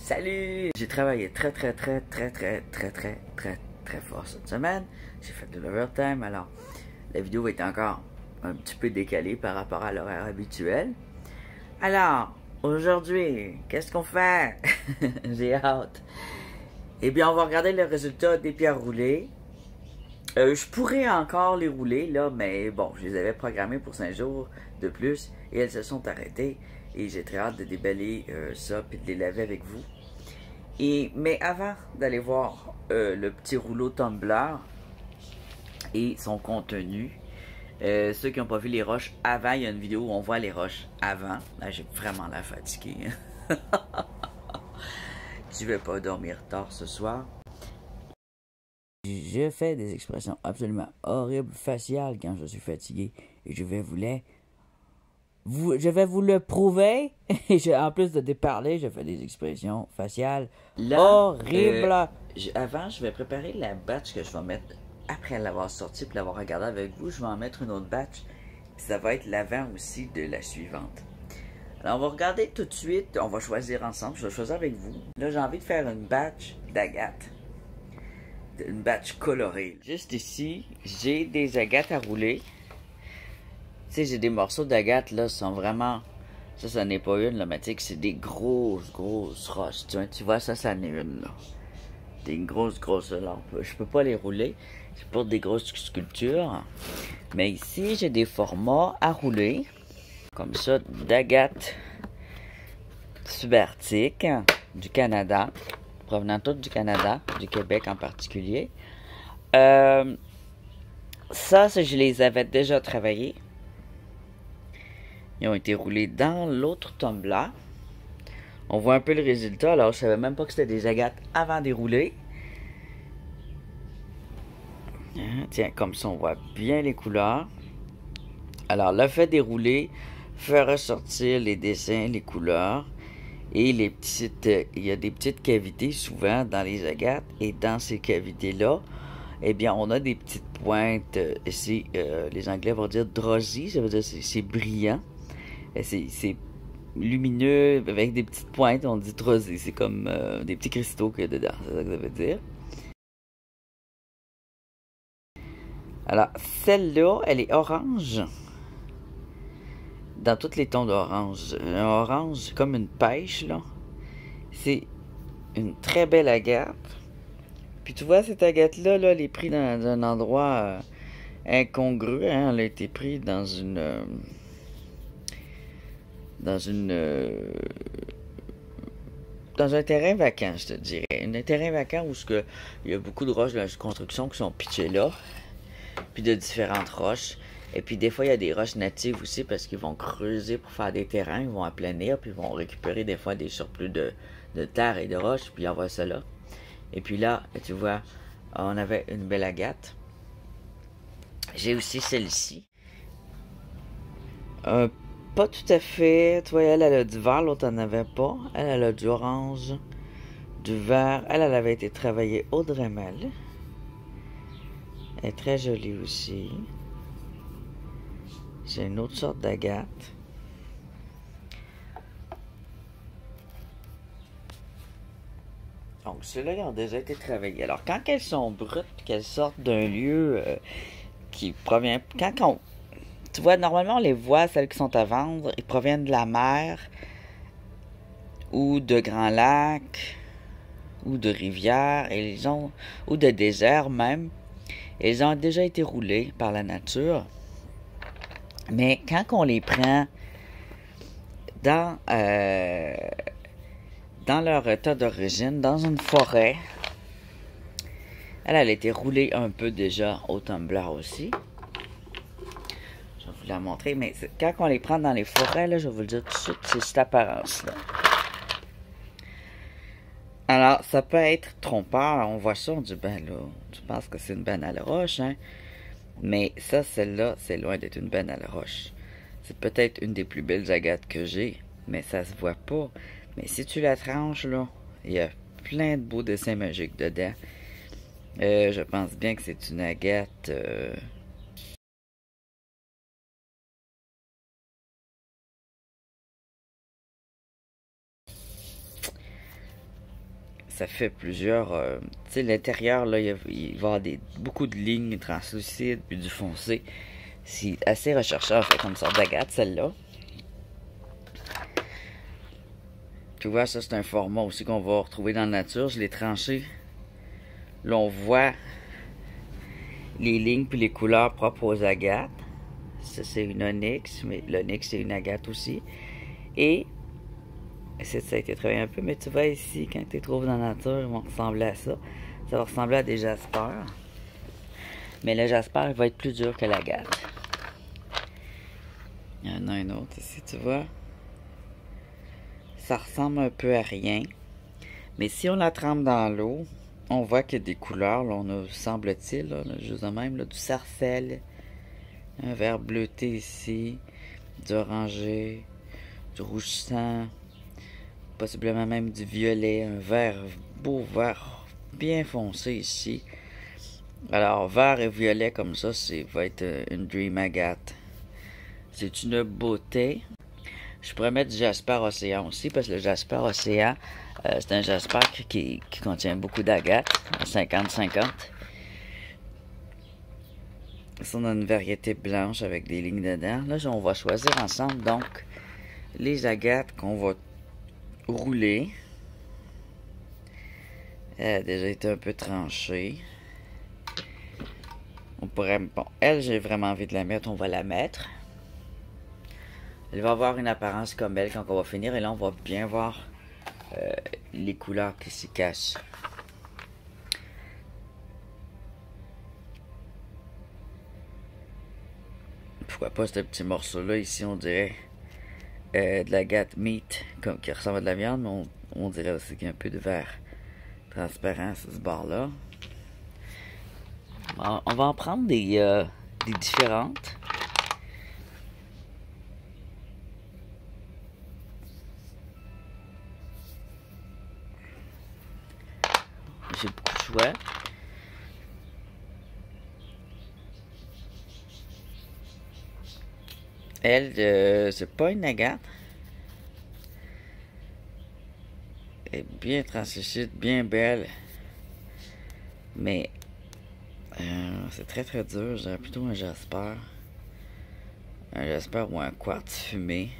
Salut! J'ai travaillé très fort cette semaine. J'ai fait de l'overtime, alors la vidéo va être encore un petit peu décalée par rapport à l'horaire habituel. Alors, aujourd'hui, qu'est-ce qu'on fait? J'ai hâte. Eh bien, on va regarder le résultat des pierres roulées. Je pourrais encore les rouler, là, mais bon, je les avais programmées pour 5 jours de plus et elles se sont arrêtées. Et j'ai très hâte de déballer ça et de les laver avec vous. Mais avant d'aller voir le petit rouleau tumbler et son contenu, ceux qui n'ont pas vu les roches avant, il y a une vidéo où on voit les roches avant. Là, j'ai vraiment la fatigué. Je vais pas dormir tard ce soir. Je fais des expressions absolument horribles, faciales quand je suis fatigué. Et je vais vous le prouver. Et en plus de déparler, je fais des expressions faciales horribles. Avant, je vais préparer la batch que je vais mettre après l'avoir sortie et l'avoir regardée avec vous. Je vais en mettre une autre batch. Ça va être l'avant aussi de la suivante. Alors, on va regarder tout de suite. On va choisir ensemble. Je vais choisir avec vous. Là, j'ai envie de faire une batch d'agates. Une batch colorée. Juste ici, j'ai des agates à rouler. Tu sais, j'ai des morceaux d'agate, là, sont vraiment... Ça n'est pas une, là, mais tu sais que c'est des grosses roches. Tu vois, ça n'est une, là. Des grosses lampes. Je peux pas les rouler. C'est pour des grosses sculptures. Mais ici, j'ai des formats à rouler. Comme ça, d'agate subarctique du Canada. Provenant toutes du Canada, du Québec en particulier. Ça, je les avais déjà travaillés. Ils ont été roulés dans l'autre tumbler. On voit un peu le résultat. Alors, je savais même pas que c'était des agates avant de les rouler. Tiens, comme ça, on voit bien les couleurs. Alors, le fait de dérouler fait ressortir les dessins, les couleurs. Et les petites... il y a des petites cavités souvent dans les agates. Et dans ces cavités-là, eh bien, on a des petites pointes. Ici, les Anglais vont dire drowsy. Ça veut dire c'est brillant. C'est lumineux avec des petites pointes. On dit drowsy. C'est comme des petits cristaux qu'il y a dedans. C'est ça que ça veut dire. Alors, celle-là, elle est orange. Dans tous les tons d'orange. Un orange comme une pêche, là. C'est une très belle agate. Puis tu vois, cette agate-là, là, elle est prise dans un endroit incongru. Hein? Elle a été prise dans dans un terrain vacant, je te dirais. Un terrain vacant où il y a beaucoup de roches de construction qui sont pitchées là. Puis de différentes roches. Et puis des fois, il y a des roches natives aussi parce qu'ils vont creuser pour faire des terrains. Ils vont aplanir, puis ils vont récupérer des fois des surplus de terre et de roches, puis ils envoient ça là. Et puis là, tu vois, on avait une belle agate. J'ai aussi celle-ci. Pas tout à fait. Tu vois, elle a du vert, l'autre n'en avait pas. Elle a du orange, du vert. Elle avait été travaillée au Dremel. Elle est très jolie aussi. C'est une autre sorte d'agate. Donc, ceux-là, ils ont déjà été travaillés. Alors, quand elles sont brutes, qu'elles sortent d'un lieu qui provient... tu vois, normalement, on les voit, celles qui sont à vendre, ils proviennent de la mer, ou de grands lacs, ou de rivières, ou de déserts même. Elles ont déjà été roulées par la nature. Mais quand on les prend dans leur état d'origine, dans une forêt, elle a été roulée un peu déjà au tumbler aussi. Je vais vous la montrer, mais quand on les prend dans les forêts, là, je vais vous le dire tout de suite, c'est cette apparence-là. Alors, ça peut être trompeur. On voit ça, on dit, ben là, tu penses que c'est une banale roche, hein? Mais ça, celle-là, c'est loin d'être une banale roche. C'est peut-être une des plus belles agates que j'ai, mais ça se voit pas. Mais si tu la tranches, là, il y a plein de beaux dessins magiques dedans. Je pense bien que c'est une agate... ça fait plusieurs... tu sais, l'intérieur, là, il va y avoir beaucoup de lignes translucides, puis du foncé. C'est assez recherché, en fait, comme sorte d'agate, celle-là. Tu vois, ça, c'est un format aussi qu'on va retrouver dans la nature. Je l'ai tranché. Là, on voit les lignes puis les couleurs propres aux agates. Ça, c'est une onyx, mais l'onyx, c'est une agate aussi. Et ça a été travaillé un peu, mais tu vois ici, quand tu les trouves dans la nature, ils vont ressembler à ça. Ça va ressembler à des jaspers. Mais le jasper, il va être plus dur que l'agate. Il y en a un autre ici, tu vois. Ça ressemble un peu à rien. Mais si on la trempe dans l'eau, on voit qu'il y a des couleurs. Là, on a, semble-t-il, là, juste de même, là, du sarcelle, un vert bleuté ici, du orangé, du rouge sang, possiblement même du violet, un vert, beau vert bien foncé ici. Alors, vert et violet comme ça, va être une Dream Agate. C'est une beauté. Je pourrais mettre du jasper océan aussi, parce que le jasper océan, c'est un jasper qui contient beaucoup d'agates, 50-50. Ça, on a une variété blanche avec des lignes dedans. Là, on va choisir ensemble, donc, les agates qu'on va rouler. Elle a déjà été un peu tranchée. On pourrait... Bon, elle, j'ai vraiment envie de la mettre, on va la mettre. Elle va avoir une apparence comme elle quand on va finir. Et là, on va bien voir les couleurs qui s'y cachent. Pourquoi pas ce petit morceau-là? Ici, on dirait de la gâte meat, comme qui ressemble à de la viande. Mais on dirait aussi qu'il y a un peu de vert transparent sur ce bord-là. On va en prendre des différentes. J'ai beaucoup de choix. Elle, c'est pas une agate. Elle est bien translucide, bien belle. Mais c'est très très dur. J'aurais plutôt un jasper. Un jasper ou un quartz fumé.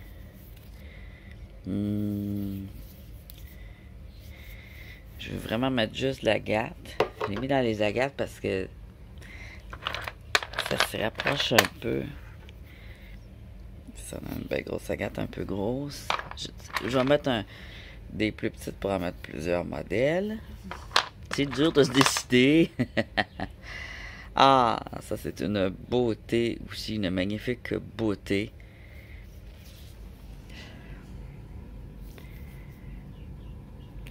Je veux vraiment mettre juste l'agate. Je l'ai mis dans les agates parce que ça se rapproche un peu. Ça a une belle grosse agate un peu grosse. Je vais mettre des plus petites pour en mettre plusieurs modèles. C'est dur de se décider. Ah, ça c'est une beauté aussi, une magnifique beauté.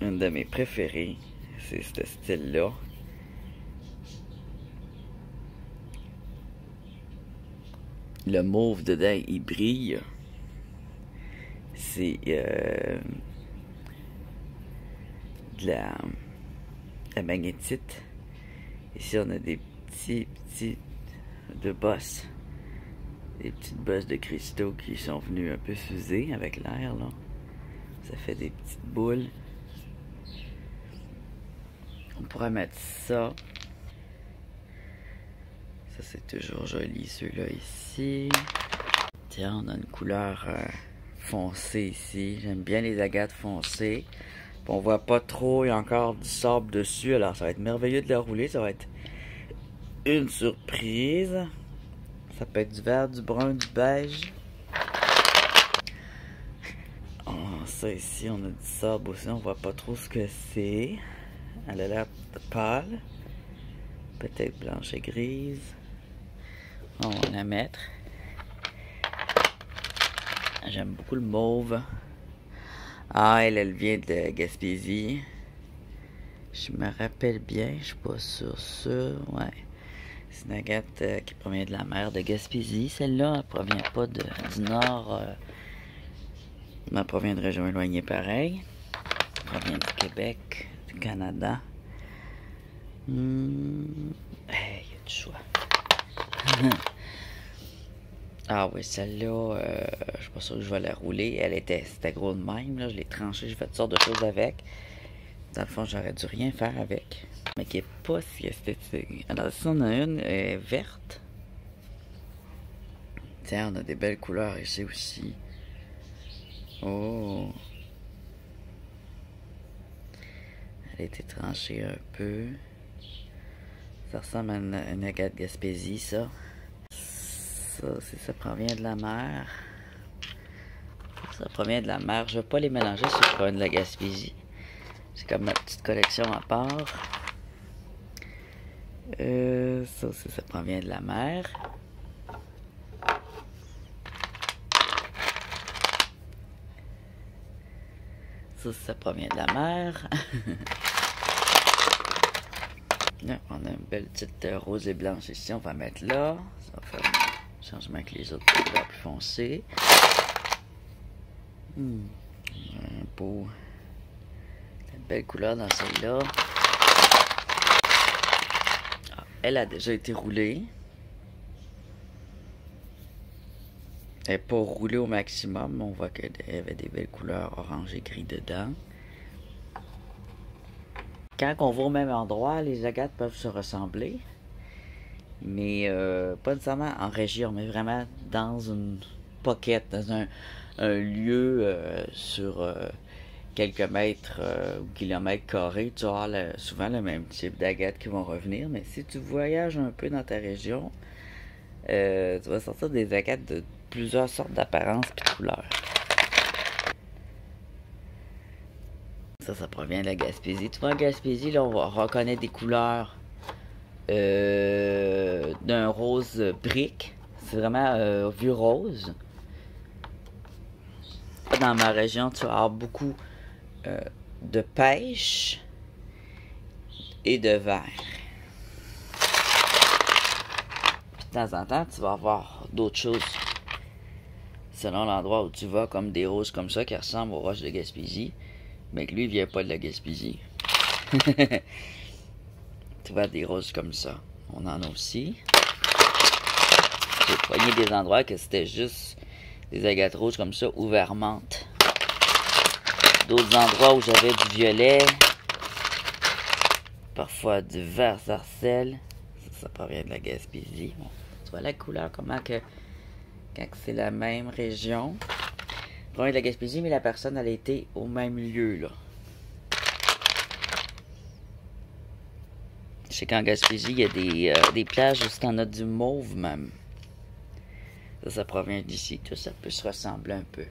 Une de mes préférées, c'est ce style-là. Le mauve dedans, il brille. C'est de la magnétite. Ici, on a des petits de bosses. Des petites bosses de cristaux qui sont venus un peu fuser avec l'air, là. Ça fait des petites boules. On pourrait mettre ça. Ça, c'est toujours joli, ceux-là ici. Tiens, on a une couleur foncée ici. J'aime bien les agates foncées. Puis on voit pas trop, il y a encore du sable dessus. Alors, ça va être merveilleux de la rouler. Ça va être une surprise. Ça peut être du vert, du brun, du beige. Oh, ça ici, on a du sable aussi. On voit pas trop ce que c'est. Elle a l'air pâle. Peut-être blanche et grise. On va la mettre. J'aime beaucoup le mauve. Ah, elle vient de Gaspésie. Je me rappelle bien, je suis pas sûr. Ouais. C'est une agate qui provient de la mer de Gaspésie. Celle-là, elle provient pas du nord. Elle provient de régions éloignées pareil. Elle provient du Québec, du Canada. Il y a du choix. Ah oui, celle-là, je suis pas sûr que je vais la rouler. C'était gros de même, là. Je l'ai tranchée, j'ai fait toutes sortes de choses avec. Dans le fond, j'aurais dû rien faire avec. Mais qui est pas si esthétique. Alors ici, on a une verte. Tiens, on a des belles couleurs ici aussi. Oh! Elle a été tranchée un peu. Ça ressemble à une agate Gaspésie, ça. Ça provient de la mer. Ça provient de la mer. Je ne vais pas les mélanger, ça provient de la Gaspésie. C'est comme ma petite collection à part. Ça provient de la mer. Ça provient de la mer. Là, on a une belle petite rose et blanche ici. On va mettre là. Ça va faire un changement avec les autres couleurs plus foncées. Un beau. Une belle couleur dans celle-là. Ah, elle a déjà été roulée. Elle n'est pas roulée au maximum. On voit qu'elle avait des belles couleurs orange et gris dedans. Quand on va au même endroit, les agates peuvent se ressembler. Mais pas nécessairement en région, mais vraiment dans une pocket, dans un lieu sur quelques mètres ou kilomètres carrés. Tu vas avoir souvent le même type d'agates qui vont revenir. Mais si tu voyages un peu dans ta région, tu vas sortir des agates de plusieurs sortes d'apparences et de couleurs. Ça provient de la Gaspésie. Tu vois, en Gaspésie, là, on va reconnaître des couleurs d'un rose brique. C'est vraiment vieux rose. Dans ma région, tu vas avoir beaucoup de pêche et de vert. Puis de temps en temps, tu vas avoir d'autres choses selon l'endroit où tu vas, comme des roses comme ça qui ressemblent aux roches de Gaspésie. Mais que lui, il vient pas de la Gaspésie. Tu vois, des roses comme ça. On en a aussi. J'ai poigné des endroits que c'était juste des agates rouges comme ça, ou vermantes. D'autres endroits où j'avais du violet. Parfois du vert sarcelle. Ça provient de la Gaspésie. Bon, tu vois la couleur, comment que... Quand c'est la même région. Provient de la Gaspésie, mais la personne, elle a été au même lieu, là. Je sais qu'en Gaspésie, il y a des plages où t'en as du mauve, même. Ça provient d'ici. Tout ça peut se ressembler un peu.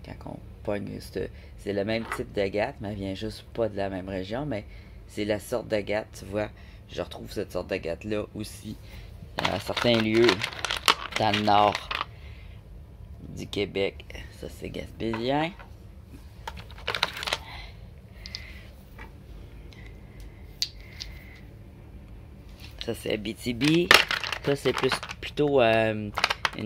Quand on pogne, c'est le même type d'agate, mais elle vient juste pas de la même région, mais c'est la sorte d'agate, tu vois. Je retrouve cette sorte d'agate-là aussi à certains lieux dans le nord du Québec. Ça, c'est gaspésien. Ça, c'est Abitibi. Ça, c'est plutôt une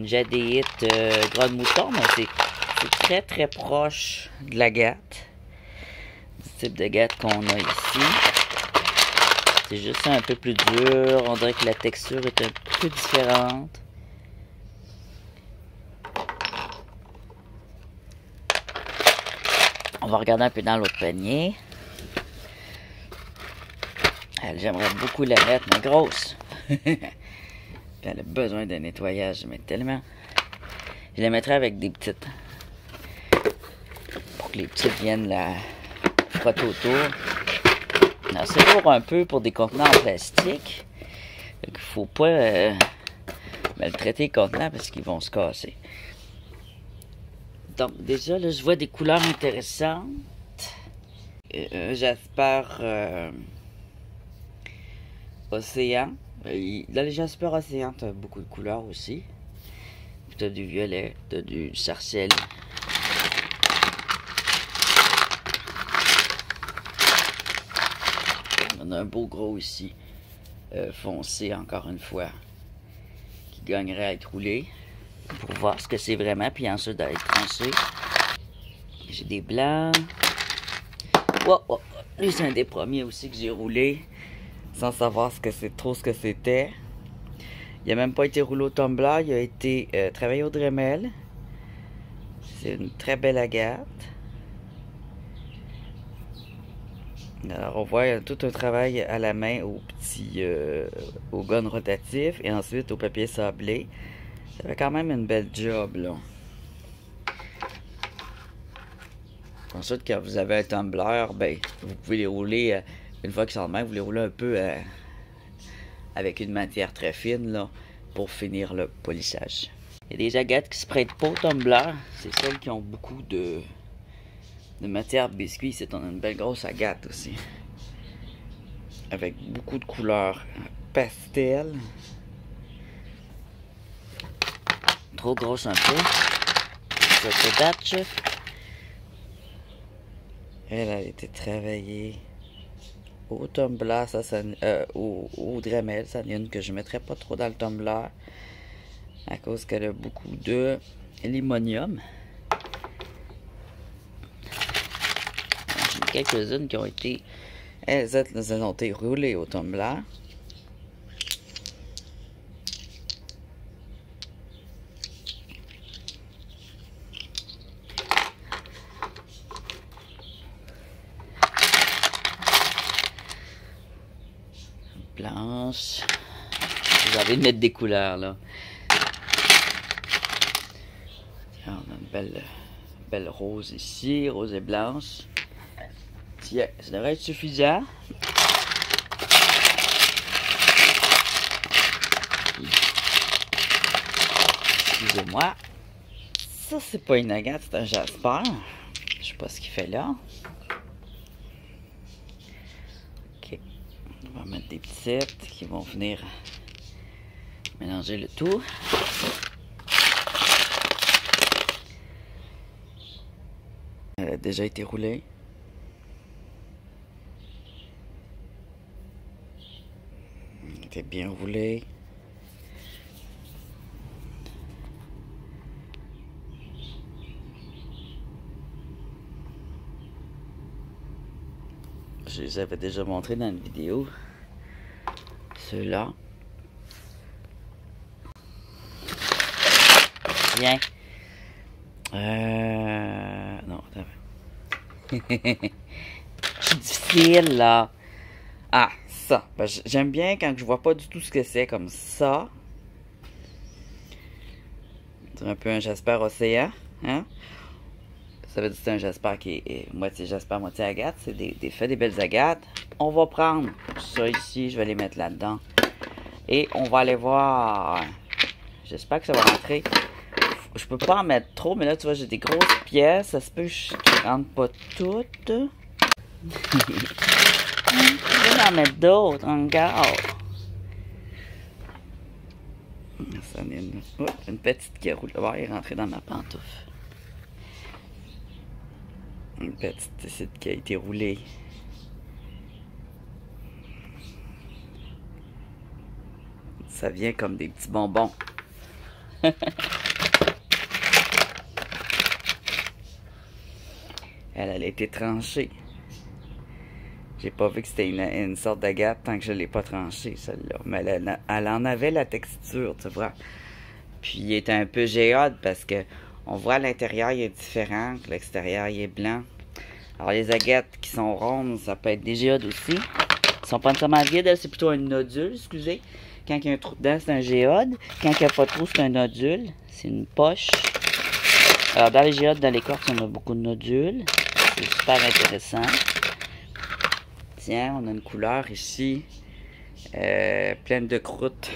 jadéite gras de mouton, mais c'est très très proche de l'agate. Du type d'agate qu'on a ici. C'est juste un peu plus dur. On dirait que la texture est un peu différente. On va regarder un peu dans l'autre panier. J'aimerais beaucoup la mettre, mais grosse. Elle a besoin d'un nettoyage, mais tellement. Je la mettrais avec des petites. Pour que les petites viennent la frotter autour. C'est lourd un peu pour des contenants en plastique. Il ne faut pas maltraiter les contenants parce qu'ils vont se casser. Donc déjà, là, je vois des couleurs intéressantes. Jasper Océan. Dans les Jasper Océan, tu as beaucoup de couleurs aussi. Tu as du violet, tu as du sarcelle. On a un beau gros ici, foncé encore une fois, qui gagnerait à être roulé. Pour voir ce que c'est vraiment, puis ensuite d'être tranché. J'ai des blancs. Oh, lui, c'est un des premiers aussi que j'ai roulé, sans savoir ce que c'était. Il n'a même pas été roulé au tumbler, il a été travaillé au Dremel. C'est une très belle agate. Alors, on voit tout un travail à la main au gun rotatif et ensuite au papier sablé. Ça fait quand même une belle job, là. Ensuite, quand vous avez un tumbler, ben, vous pouvez les rouler, une fois qu'ils sont en main, vous les roulez un peu avec une matière très fine, là, pour finir le polissage. Il y a des agates qui se prêtent pas au tumbler. C'est celles qui ont beaucoup de matière biscuit. C'est une belle grosse agate aussi. Avec beaucoup de couleurs pastel. Trop grosse un peu. Cette batch. Elle a été travaillée au tumbler, au Dremel. Ça, il y en a une que je ne mettrais pas trop dans le tumbler à cause qu'elle a beaucoup de limonium. J'en ai quelques-unes qui ont été, elles ont été roulées au tumbler. Blanche. J'ai envie de mettre des couleurs là. On a une belle rose ici, rose et blanche. Tiens, ça devrait être suffisant. Excusez-moi. Ça, c'est pas une agate, c'est un jasper. Je sais pas ce qu'il fait là. Ok. On va mettre des petites qui vont venir mélanger le tout. Elle a déjà été roulée. Elle était bien roulée. Je les avais déjà montré dans une vidéo. Ceux-là. Tiens. Non, attends. C'est difficile, là. Ah, ça. Ben, j'aime bien quand je vois pas du tout ce que c'est, comme ça. C'est un peu un jasper océan, hein? Ça veut dire que c'est un jasper qui est moitié jasper, moitié agate. C'est des belles agates. On va prendre ça ici, je vais les mettre là-dedans. Et on va aller voir. J'espère que ça va rentrer. Je peux pas en mettre trop, mais là, tu vois, j'ai des grosses pièces. Ça se peut que je ne rentre pas toutes. Je vais en mettre d'autres encore. Ça en est une petite qui roule. Elle est rentrée dans ma pantoufle. Une petite ici qui a été roulée. Ça vient comme des petits bonbons. Elle a été tranchée. J'ai pas vu que c'était une sorte d'agate tant que je l'ai pas tranchée, celle-là. Mais elle en avait la texture, tu vois. Puis il est un peu géode parce que on voit à l'intérieur, il est différent. L'extérieur, il est blanc. Alors les agates qui sont rondes, ça peut être des géodes aussi. Ils sont pas nécessairement vides, c'est plutôt un nodule, excusez. Quand il y a un trou dedans, c'est un géode. Quand il n'y a pas de trou, c'est un nodule. C'est une poche. Alors dans les géodes, dans les quartz, on a beaucoup de nodules. C'est super intéressant. Tiens, on a une couleur ici. Pleine de croûtes.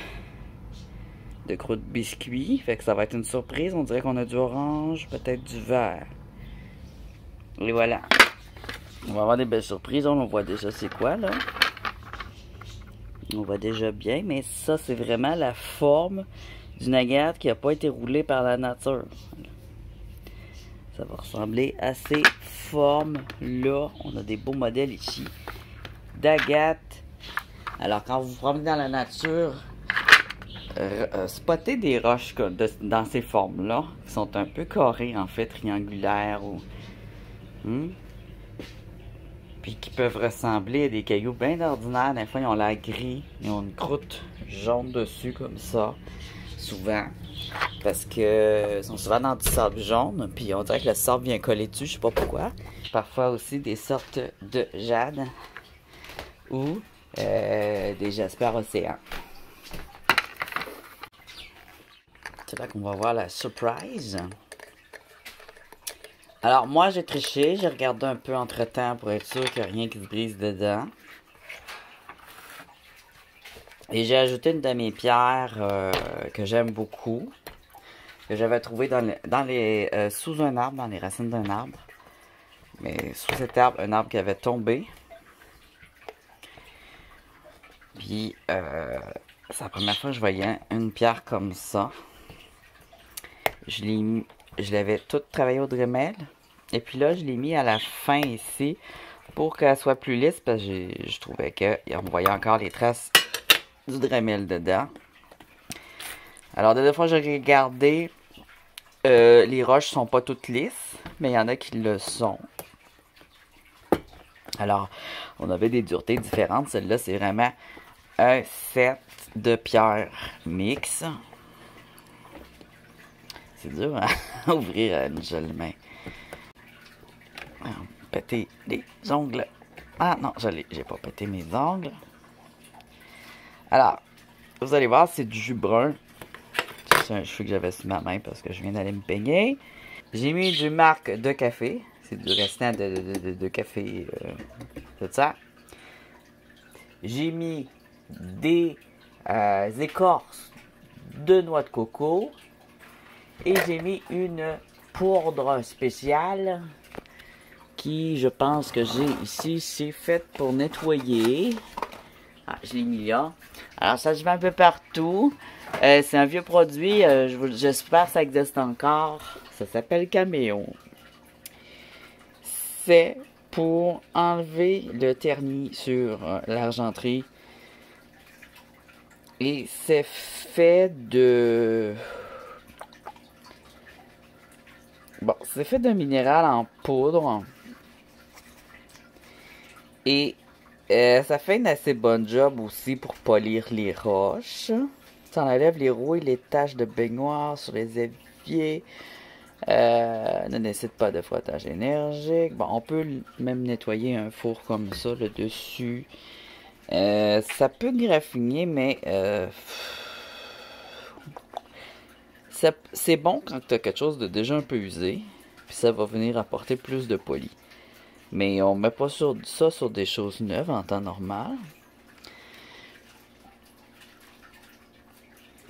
De croûtes biscuits. Fait que ça va être une surprise. On dirait qu'on a du orange, peut-être du vert. Et voilà. On va avoir des belles surprises. On voit déjà c'est quoi là. On voit déjà bien, mais ça c'est vraiment la forme d'une agate qui n'a pas été roulée par la nature. Ça va ressembler à ces formes-là. On a des beaux modèles ici d'agate. Alors quand vous vous promenez dans la nature, spottez des roches dans ces formes-là, qui sont un peu carrées en fait, triangulaires ou... Puis qui peuvent ressembler à des cailloux bien ordinaires. Des fois, ils ont l'air gris. Ils ont une croûte jaune dessus, comme ça. souvent. Parce que ils sont souvent dans du sable jaune. Puis on dirait que le sable vient coller dessus, je sais pas pourquoi. Parfois aussi des sortes de jade. Ou des jaspers océans. C'est là qu'on va voir la surprise. Alors moi j'ai triché, j'ai regardé un peu entre temps pour être sûr qu'il n'y a rien qui se brise dedans. Et j'ai ajouté une de mes pierres que j'aime beaucoup. Que j'avais trouvé sous un arbre, dans les racines d'un arbre. Mais sous cet arbre, un arbre qui avait tombé. Puis c'est la première fois que je voyais une pierre comme ça. Je l'avais toute travaillée au Dremel. Et puis là, je l'ai mis à la fin ici pour qu'elle soit plus lisse parce que je trouvais qu'on voyait encore les traces du Dremel dedans. Alors, de deux fois, j'ai regardé. Les roches sont pas toutes lisses, mais il y en a qui le sont. Alors, on avait des duretés différentes. Celle-là, c'est vraiment un set de pierres mixtes. C'est dur à ouvrir une seule main. Péter les ongles. Ah non, j'ai pas pété mes ongles. Alors, vous allez voir, c'est du jus brun. C'est un cheveu que j'avais sur ma main parce que je viens d'aller me peigner. J'ai mis du marc de café. C'est du restant de café, tout ça. J'ai mis des écorces de noix de coco. Et j'ai mis une poudre spéciale qui, je pense que j'ai ici, c'est fait pour nettoyer. Ah, je l'ai mis là. Alors, ça se vend un peu partout. C'est un vieux produit. J'espère que ça existe encore. Ça s'appelle Caméo. C'est pour enlever le ternis sur l'argenterie. Et c'est fait de... Bon, c'est fait d'un minéral en poudre. Et ça fait une assez bonne job aussi pour polir les roches. Ça enlève les rouilles, les taches de baignoire sur les éviers. Ne nécessite pas de frottage énergique. Bon, on peut même nettoyer un four comme ça, le dessus. Ça peut graffiner, mais... c'est bon quand tu as quelque chose de déjà un peu usé, puis ça va venir apporter plus de poli. Mais on met pas ça sur des choses neuves en temps normal.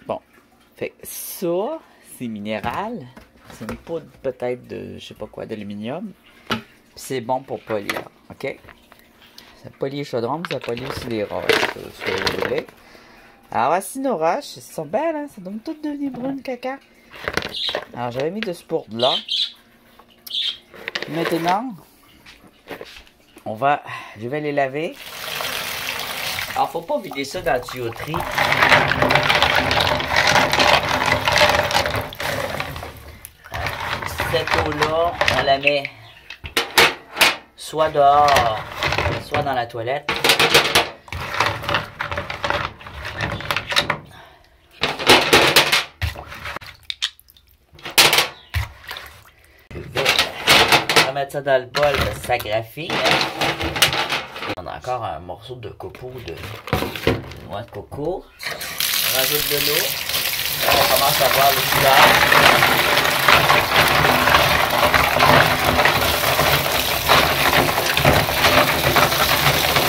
Bon, fait ça, c'est minéral. C'est une poudre peut-être de, je sais pas quoi, d'aluminium. Puis c'est bon pour polir, ok? Ça polit les chaudrons, ça polit aussi les roches, ce que vous voulez. Alors voici nos roches, elles sont belles, hein? Ça doit toutes devenir brunes caca. Alors j'avais mis de ce poudre-là. Maintenant, je vais les laver. Alors faut pas vider ça dans la tuyauterie. Cette eau-là, on la met soit dehors, soit dans la toilette. On va mettre ça dans le bol, ça graphine. On a encore un morceau de coco, de noix de coco. On rajoute de l'eau. On commence à voir le couleur.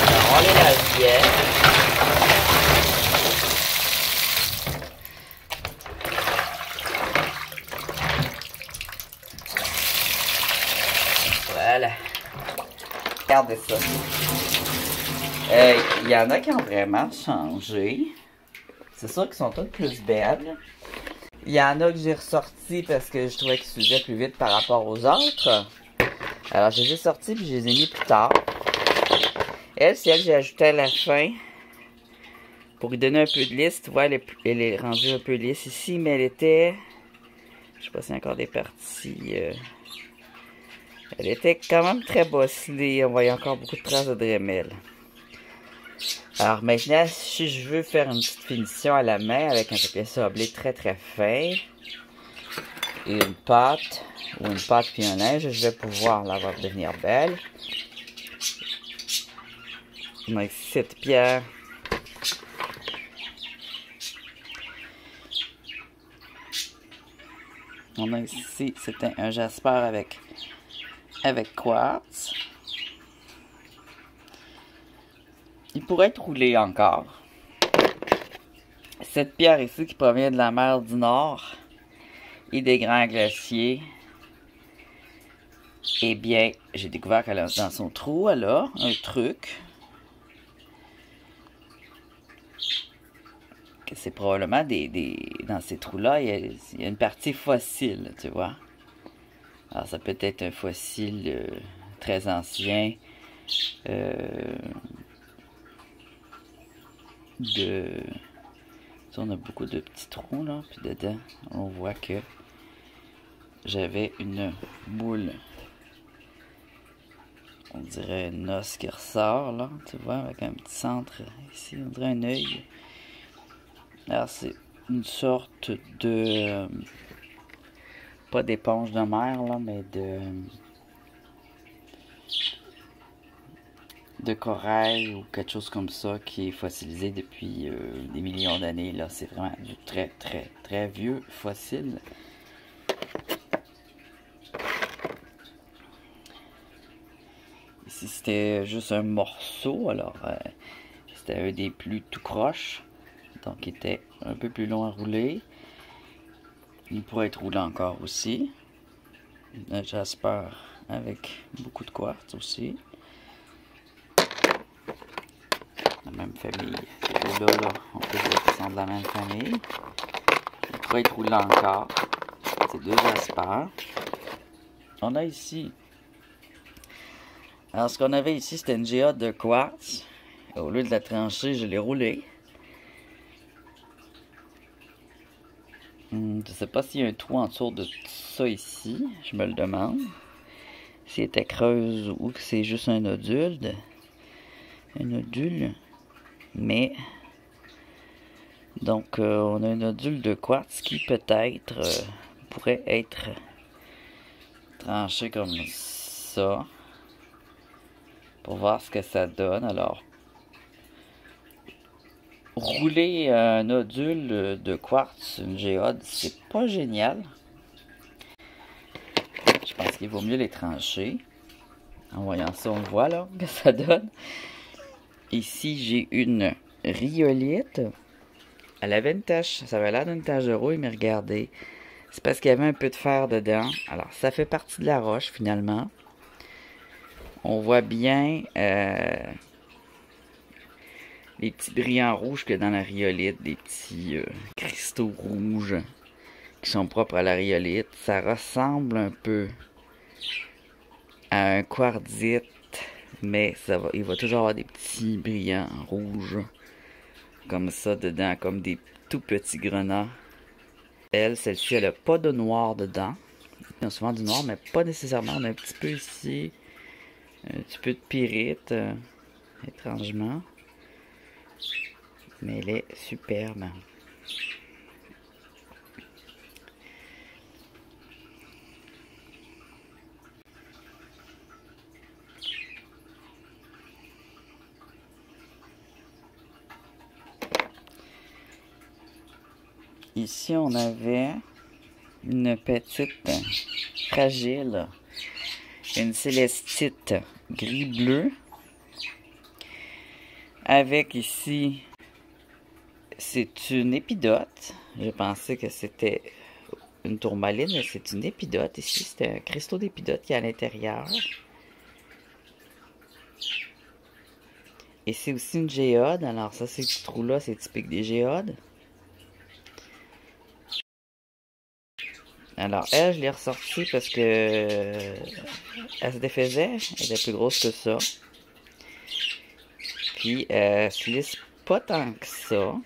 Alors, on les lave bien. Voilà. Regardez ça. Il y en a qui ont vraiment changé. C'est sûr qu'ils sont toutes plus belles. Il y en a que j'ai ressorti parce que je trouvais qu'ils s'usaient plus vite par rapport aux autres. Alors je les ai sortis puis je les ai mis plus tard. Elle, c'est elle que j'ai ajouté à la fin. Pour lui donner un peu de lisse. Tu vois, elle est rendue un peu lisse ici, mais elle était... Je sais pas s'il y a encore des parties... Elle était quand même très bosselée. On voyait encore beaucoup de traces de Dremel. Alors maintenant, si je veux faire une petite finition à la main avec un papier sablé très très fin et une pâte ou une pâte puis un linge, je vais pouvoir la voir devenir belle. On a ici cette pierre. On a ici, c'est un jasper avec quartz. Il pourrait être roulé encore. Cette pierre ici qui provient de la mer du Nord et des grands glaciers. Eh bien, j'ai découvert qu'elle a dans son trou, elle a un truc. Que c'est probablement dans ces trous-là, il y a une partie fossile, tu vois. Alors, ça peut être un fossile très ancien. On a beaucoup de petits trous, là. Puis dedans, on voit que j'avais une boule. On dirait une os qui ressort, là. Tu vois, avec un petit centre ici. On dirait un œil. Alors, c'est une sorte de... pas d'éponge de mer, là, mais de corail ou quelque chose comme ça qui est fossilisé depuis des millions d'années. Là, c'est vraiment du très, très, très vieux fossile. Ici, c'était juste un morceau. Alors, c'était un des plus tout croche. Donc, il était un peu plus long à rouler. Il pourrait être roulé encore aussi. Un jasper avec beaucoup de quartz aussi. La même famille. Là, on peut dire qu'ils sont de la même famille. Il pourrait être roulé encore. C'est deux jaspers. On a ici... Alors, ce qu'on avait ici, c'était une géode de quartz. Au lieu de la trancher, je l'ai roulée. Je ne sais pas s'il y a un trou en dessous de ça ici. Je me le demande. Si elle était creuse ou que c'est juste un nodule. Un nodule. Mais... Donc, on a un nodule de quartz qui peut-être pourrait être tranché comme ça. Pour voir ce que ça donne. Alors, rouler un nodule de quartz, une géode, c'est pas génial. Je pense qu'il vaut mieux les trancher. En voyant ça, on voit là que ça donne. Ici, j'ai une rhyolite. Elle avait une tache, ça avait l'air d'une tache de rouille, mais regardez. C'est parce qu'il y avait un peu de fer dedans. Alors, ça fait partie de la roche, finalement. On voit bien les petits brillants rouges qu'il y a dans la rhyolite, des petits cristaux rouges qui sont propres à la rhyolite. Ça ressemble un peu à un quartzite, mais il va toujours avoir des petits brillants rouges comme ça dedans, comme des tout petits grenats. Celle-ci, elle n'a pas de noir dedans. Il y a souvent du noir, mais pas nécessairement. On a un petit peu ici, un petit peu de pyrite, étrangement. Mais elle est superbe. Ici, on avait une petite fragile, une célestite gris-bleu, avec ici, c'est une épidote. Je pensais que c'était une tourmaline, mais c'est une épidote. Ici, c'est un cristaux d'épidote qui est à l'intérieur. Et c'est aussi une géode. Alors ça, ces petits trous-là, c'est typique des géodes. Alors, elle, je l'ai ressortie parce que elle se défaisait. Elle était plus grosse que ça. Puis, elle se lisse pas tant que ça.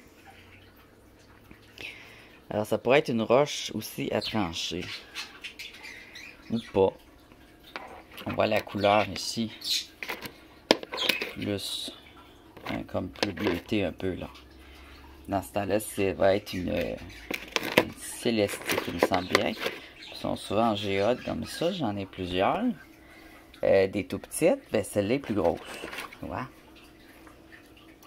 Alors, ça pourrait être une roche aussi à trancher. Ou pas. On voit la couleur ici. Plus comme plus bleuté un peu, là. Dans ce temps-là, ça va être une célestique, il me semble bien. Ils sont souvent en géode comme ça, j'en ai plusieurs. Des tout petites, ben celle-là est plus grosse. Ouais.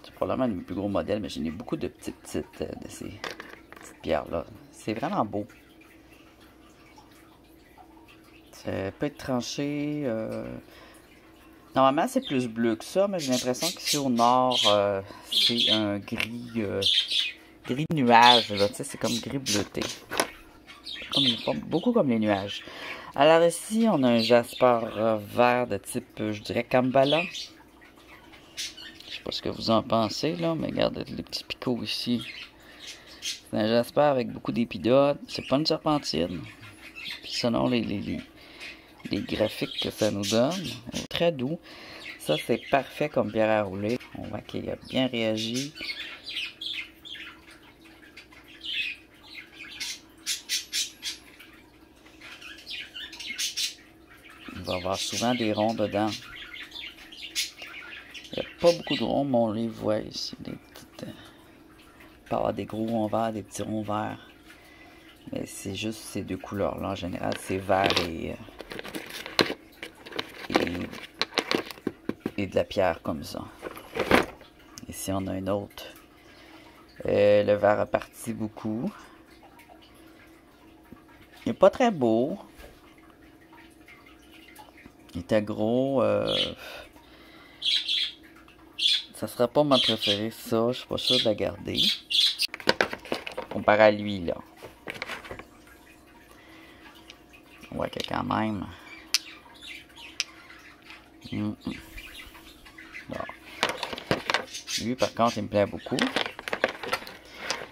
C'est probablement le plus gros modèle, mais j'en ai beaucoup de petites de ces petites pierres-là. C'est vraiment beau. Ça peut être tranché. Normalement, c'est plus bleu que ça, mais j'ai l'impression qu'ici au nord, c'est un gris, gris nuage. C'est comme gris bleuté. Beaucoup comme les nuages. Alors ici, on a un jasper vert de type, je dirais, Kambala. Je sais pas ce que vous en pensez, là, mais regardez les petits picots ici. C'est un jasper avec beaucoup d'épidotes. C'est pas une serpentine. Puis selon les graphiques que ça nous donne, très doux. Ça, c'est parfait comme pierre à rouler. On voit qu'il a bien réagi. Il va y avoir souvent des ronds dedans. Il n'y a pas beaucoup de ronds, mais on les voit ici. Des petites, il peut y avoir des gros ronds verts, des petits ronds verts. Mais c'est juste ces deux couleurs-là. En général, c'est vert et de la pierre comme ça. Ici, on a un autre. Le vert a parti beaucoup. Il n'est pas très beau. Il était gros. Ça sera pas ma préférée, ça. Je suis pas sûr de la garder. Comparé à lui, là. On voit que quand même. Bon. Lui, par contre, il me plaît beaucoup.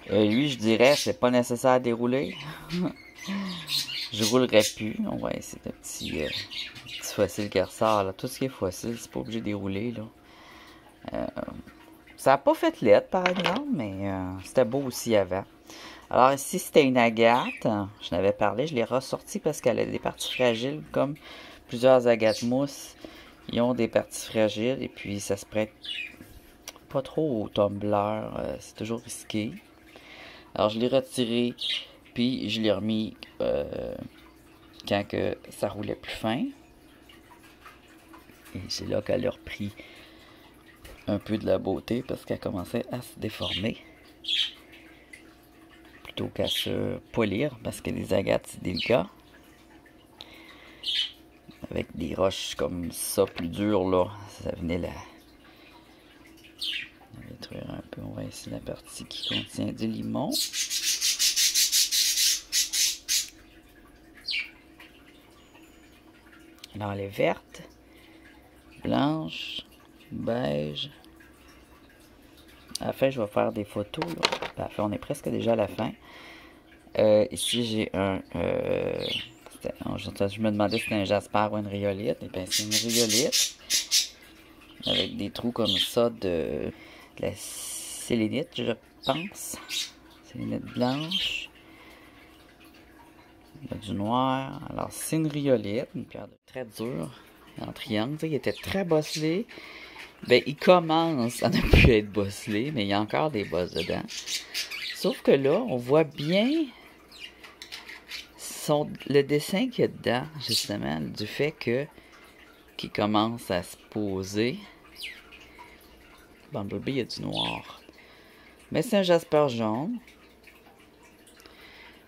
Lui, je dirais, c'est pas nécessaire à dérouler. Je roulerais plus. On va essayer de petits fossiles qui ressortent. Là. Tout ce qui est fossile, c'est pas obligé de dérouler. Là. Ça n'a pas fait lettre, par exemple, mais c'était beau aussi avant. Alors ici, c'était une agate. Je n'avais parlé, je l'ai ressortie parce qu'elle a des parties fragiles, comme plusieurs agates mousse. Ils ont des parties fragiles et puis ça se prête pas trop au tumbler. C'est toujours risqué. Alors je l'ai retiré, puis je l'ai remis quand que ça roulait plus fin. Et c'est là qu'elle a repris un peu de la beauté parce qu'elle commençait à se déformer. Plutôt qu'à se polir parce que les agates c'est délicat. Avec des roches comme ça plus dures là, ça venait là. On va détruire un peu, on va essayer la partie qui contient du limon. Alors elle est verte, blanche, beige. À la fin, je vais faire des photos. Là. À la fin, on est presque déjà à la fin. Ici, j'ai un... je me demandais si c'était un jasper ou une rhyolite. Et bien, c'est une rhyolite. Avec des trous comme ça de la sélénite, je pense. Sélénite blanche. Il y a du noir. Alors, c'est une rhyolite. Une pierre très dure. En triangle. Il était très bosselé. Ben, il commence à ne plus être bosselé, mais il y a encore des bosses dedans. Sauf que là, on voit bien le dessin qu'il y a dedans, justement, du fait qu'il commence à se poser. Bumblebee, il y a du noir. Mais c'est un jasper jaune.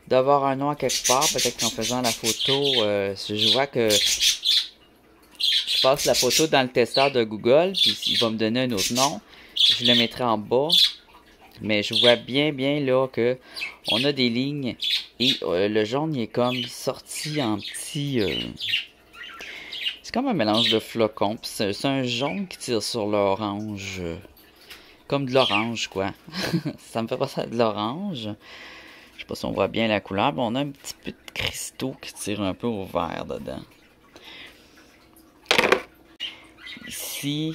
D'avoir un noir quelque part, peut-être qu'en faisant la photo, je vois que je passe la photo dans le testeur de Google, puis il va me donner un autre nom. Je le mettrai en bas. Mais je vois bien là que on a des lignes et le jaune il est comme sorti en petit... c'est comme un mélange de flocons. C'est un jaune qui tire sur l'orange. Comme de l'orange quoi. Ça me fait penser à de l'orange. Je sais pas si on voit bien la couleur. Mais on a un petit peu de cristaux qui tirent un peu au vert dedans. Ici...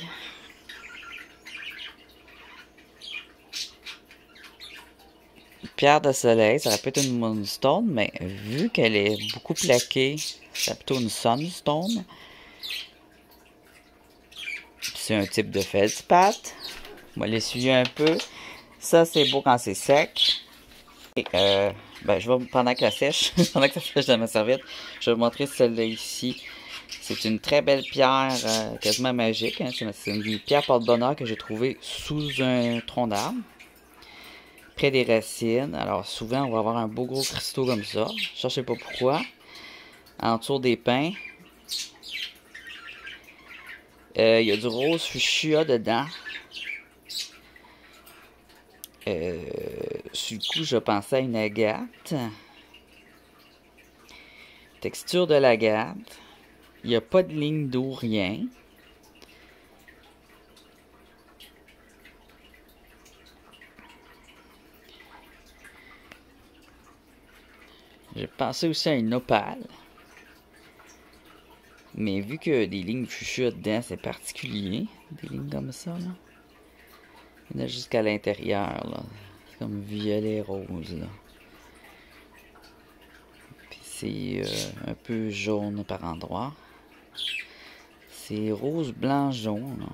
pierre de soleil, ça aurait pu être une moonstone, mais vu qu'elle est beaucoup plaquée, c'est plutôt une sunstone. C'est un type de feldspathe. On va l'essuyer un peu. Ça, c'est beau quand c'est sec. Et, ben, je vais, pendant qu'elle sèche, pendant que ça sèche dans ma serviette, je vais vous montrer celle-là ici. C'est une très belle pierre, quasiment magique. Hein. C'est une pierre porte-bonheur que j'ai trouvée sous un tronc d'arbre, près des racines. Alors souvent, on va avoir un beau gros cristaux comme ça. Je ne sais pas pourquoi. En dessous des pins. Il y a du rose fuchsia dedans. Sur le coup, je pensais à une agate. Texture de l'agate. Il n'y a pas de ligne d'eau, rien. J'ai pensé aussi à une opale. Mais vu qu'il y a des lignes fuchsia dedans, c'est particulier. Des lignes comme ça, là. Il y en a jusqu'à l'intérieur, là. C'est comme violet rose, là. Puis c'est un peu jaune par endroits. C'est rose, blanc, jaune, là.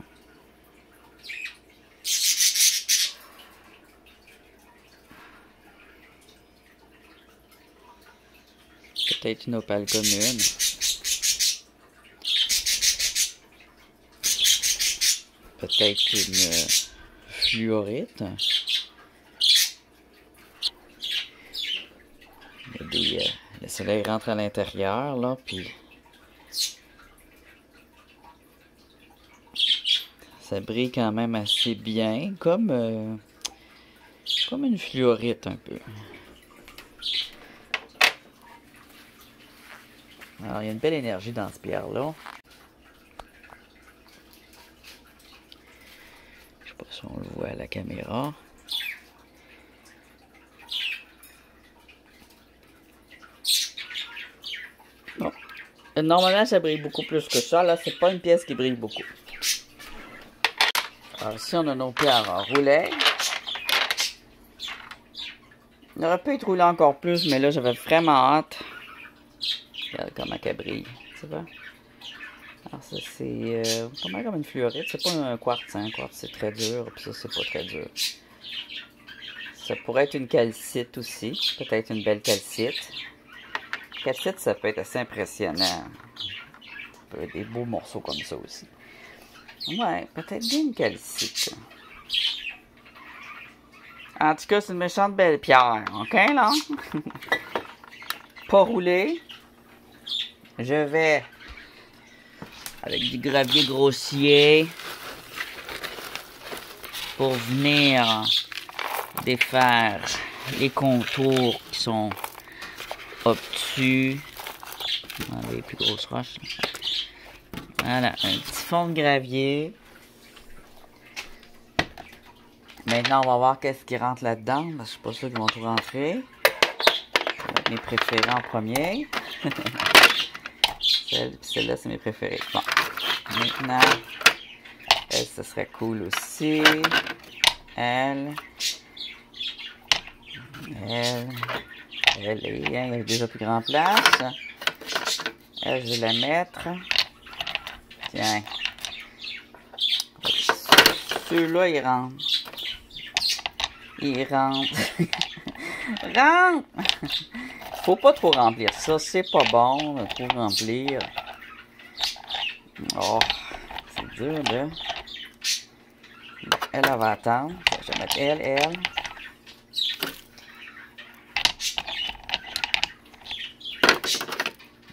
Peut-être une opale commune. Peut-être une fluorite. Il y a le soleil rentre à l'intérieur, là, puis ça brille quand même assez bien, comme une fluorite un peu. Alors, il y a une belle énergie dans cette pierre-là. Je sais pas si on le voit à la caméra. Bon. Normalement, ça brille beaucoup plus que ça. Là, c'est pas une pièce qui brille beaucoup. Alors, ici, on a nos pierres en roulet. On aurait pu être roulé encore plus, mais là, j'avais vraiment hâte. Regarde comment elle brille, tu vois. Alors ça, c'est pas mal comme une fluorite. C'est pas un quartz, hein. Un quartz, c'est très dur, puis ça, c'est pas très dur. Ça pourrait être une calcite aussi. Peut-être une belle calcite. Calcite, ça peut être assez impressionnant. Ça peut être des beaux morceaux comme ça aussi. Ouais, peut-être bien une calcite. En tout cas, c'est une méchante belle pierre. OK, là? Pas roulé. Je vais, avec du gravier grossier, pour venir défaire les contours qui sont obtus. On va les plus grosses roches. Voilà, un petit fond de gravier. Maintenant, on va voir qu'est-ce qui rentre là-dedans. Je suis pas sûr qu'ils vont tout rentrer. Je vais mettre mes préférés en premier. Celle-là, c'est mes préférés. Bon. Maintenant, elle, ce serait cool aussi. Elle, il y a déjà plus grand place. Elle, je vais la mettre. Tiens. Ceux-là, ils rentrent. Ils rentrent. Rentre! Faut pas trop remplir ça. C'est pas bon de trop remplir. Oh, c'est dur, là. Elle va attendre. Je vais mettre elle.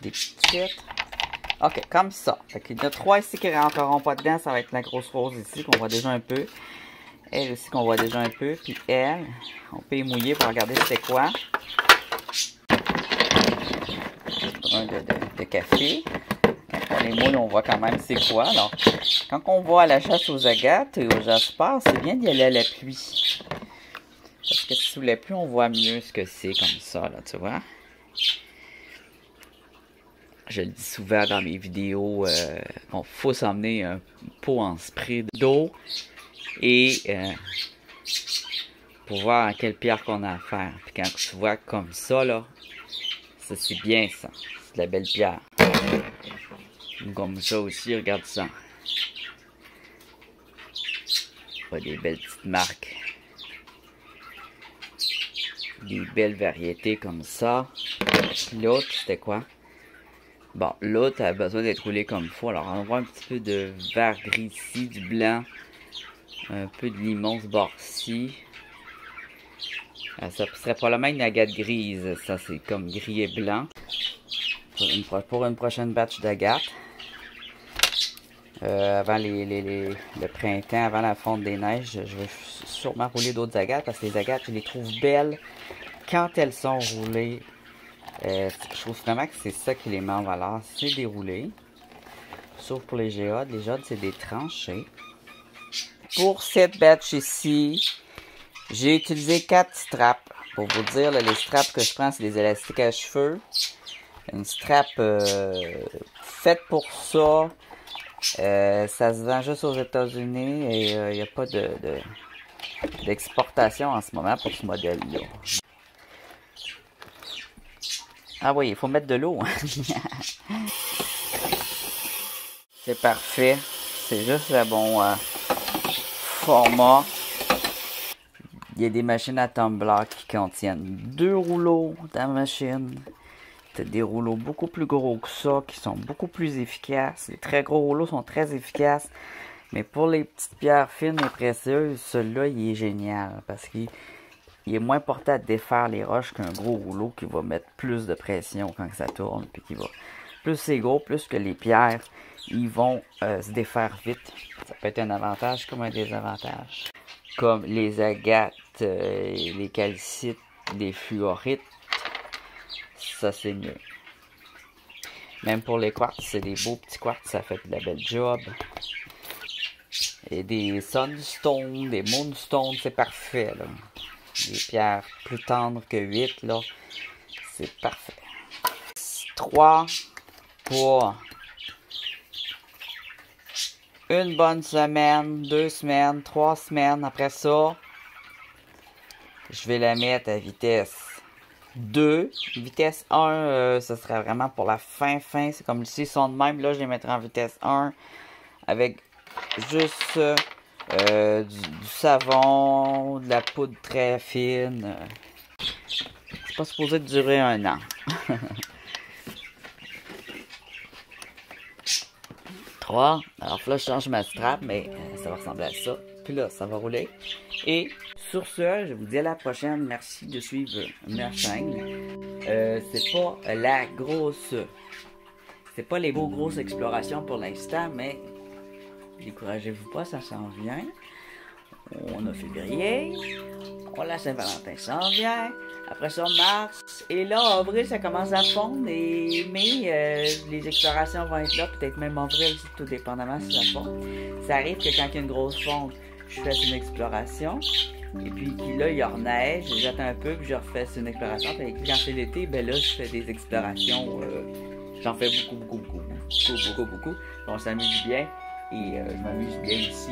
Des petites. Ok, comme ça. Fait qu'il y en a 3 ici qui ne rentreront pas dedans. Ça va être la grosse rose ici qu'on voit déjà un peu. Elle aussi qu'on voit déjà un peu. Puis elle, on peut y mouiller pour regarder c'est quoi. Un de café. Quand on les mouille, on voit quand même c'est quoi. Alors, quand on va à la chasse aux agates et aux jaspers, c'est bien d'y aller à la pluie. Parce que sous la pluie, on voit mieux ce que c'est comme ça, là, tu vois. Je le dis souvent dans mes vidéos, il faut s'emmener un pot en spray d'eau et pour voir à quelle pierre qu'on a à faire. Puis quand tu vois comme ça, là, ça c'est bien ça. C'est de la belle pierre. Comme ça aussi, regarde ça. Pas des belles petites marques. Des belles variétés comme ça. L'autre, c'était quoi? Bon, l'autre a besoin d'être roulé comme il faut. Alors, on voit un petit peu de vert gris ici, du blanc. Un peu de limon ce bord-ci. Ça serait probablement une agate grise. Ça, c'est comme gris et blanc. Pour une prochaine batch d'agates. Avant le printemps, avant la fonte des neiges, je vais sûrement rouler d'autres agates parce que les agates, je les trouve belles quand elles sont roulées. Je trouve vraiment que c'est ça qui les met en valeur, c'est déroulé. Sauf pour les géodes. Les géodes, c'est des tranchées. Pour cette batch ici, j'ai utilisé 4 straps. Pour vous dire, là, les straps que je prends, c'est des élastiques à cheveux. Une strap faite pour ça. Ça se vend juste aux États-Unis et il n'y a pas d'exportation en ce moment pour ce modèle-là. Ah oui, il faut mettre de l'eau. C'est parfait. C'est juste le bon format. Il y a des machines à tumbler qui contiennent 2 rouleaux dans la machine. T'as des rouleaux beaucoup plus gros que ça, qui sont beaucoup plus efficaces. Les très gros rouleaux sont très efficaces. Mais pour les petites pierres fines et précieuses, celui-là, il est génial. Parce qu'il est moins porté à défaire les roches qu'un gros rouleau qui va mettre plus de pression quand ça tourne. Puis qui va... Plus c'est gros, plus que les pierres, ils vont se défaire vite. Ça peut être un avantage comme un désavantage. Comme les agates, les calcites, les fluorites. Ça, c'est mieux. Même pour les quartz, c'est des beaux petits quartz, ça fait de la belle job. Et des sunstones, des moonstones, c'est parfait, là. Des pierres plus tendres que 8, là, c'est parfait. 3 pour une bonne semaine, 2 semaines, 3 semaines. Après ça, je vais la mettre à vitesse 2. Vitesse 1, ce serait vraiment pour la fin. C'est comme s'ils sont de même. Là, je les mettrai en vitesse 1 avec juste du savon, de la poudre très fine. C'est pas supposé durer 1 an. 3. Alors là, je change ma strap, mais ça va ressembler à ça. Puis là, ça va rouler. Et sur ce, je vous dis à la prochaine. Merci de suivre ma chaîne. C'est pas la grosse... C'est pas les grosses explorations pour l'instant, mais découragez-vous pas, ça s'en vient. On a février. On la Saint-Valentin s'en vient. Après ça, mars. Et là, avril, ça commence à fondre. Et mai, les explorations vont être là. Peut-être même avril, tout dépendamment si ça fond. Ça arrive que quand il y a une grosse fonte, je fais une exploration. Et puis là, il y a neige. J'attends un peu, puis je refais une exploration. Et quand c'est l'été, ben là, je fais des explorations. J'en fais beaucoup. On s'amuse bien. Et je m'amuse bien ici.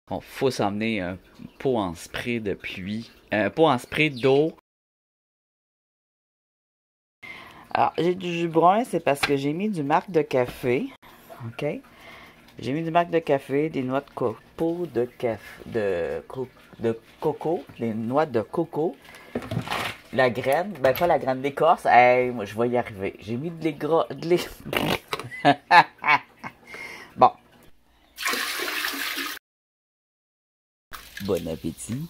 Bon, faut s'emmener un pot en spray de pluie. Un pot en spray d'eau. Alors, j'ai du jus brun, c'est parce que j'ai mis du marc de café. OK? J'ai mis du marc de café, des noix de coco, de coco, des noix de coco. La graine, ben pas la graine d'écorce. Hey, moi, je vais y arriver. J'ai mis de Bon. Bon appétit.